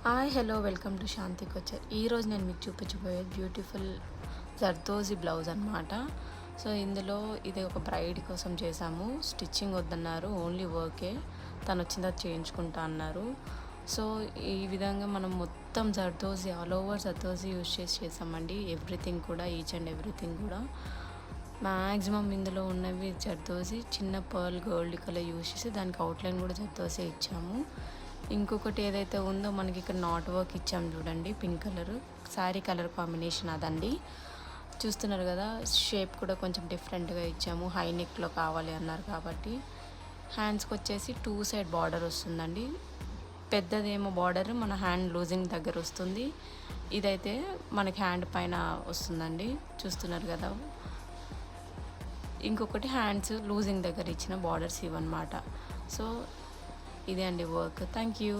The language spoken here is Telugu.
హాయ్ హలో వెల్కమ్ టు శాంతి కొచ్చర్. ఈరోజు నేను మీకు చూపించబోయేది బ్యూటిఫుల్ జర్దోజీ బ్లౌజ్ అనమాట. సో ఇందులో ఇది ఒక బ్రైడ్ కోసం చేసాము. స్టిచ్చింగ్ వద్దన్నారు, ఓన్లీ వర్కే. తను వచ్చిందా చేయించుకుంటా అన్నారు. సో ఈ విధంగా మనం మొత్తం zardozi all over zardozi use చేసామండి. ఎవ్రీథింగ్ కూడా, ఈచ్ అండ్ ఎవ్రీథింగ్ కూడా మ్యాక్సిమం ఇందులో ఉన్నవి జర్దోజీ. చిన్న పర్ల్ గోల్డ్ కలర్ యూజ్ చేసి దానికి అవుట్లైన్ కూడా జర్దోజీ ఇచ్చాము. ఇంకొకటి ఏదైతే ఉందో మనకి ఇక్కడ నాట్ వర్క్ ఇచ్చాము చూడండి, pink colour sari colour combination అదండి. చూస్తున్నారు కదా, షేప్ కూడా కొంచెం డిఫరెంట్గా ఇచ్చాము. హై నెక్లో కావాలి అన్నారు కాబట్టి. హ్యాండ్స్కి వచ్చేసి 2 సైడ్ బార్డర్ వస్తుందండి. పెద్దదేమో బార్డర్ మన హ్యాండ్ లూజింగ్ దగ్గర వస్తుంది, ఇదైతే మనకి హ్యాండ్ పైన వస్తుందండి. చూస్తున్నారు కదా, ఇంకొకటి హ్యాండ్స్ లూజింగ్ దగ్గర ఇచ్చిన బార్డర్స్ ఇవన్నమాట. సో ఇదే అండి వర్క్. Thank you.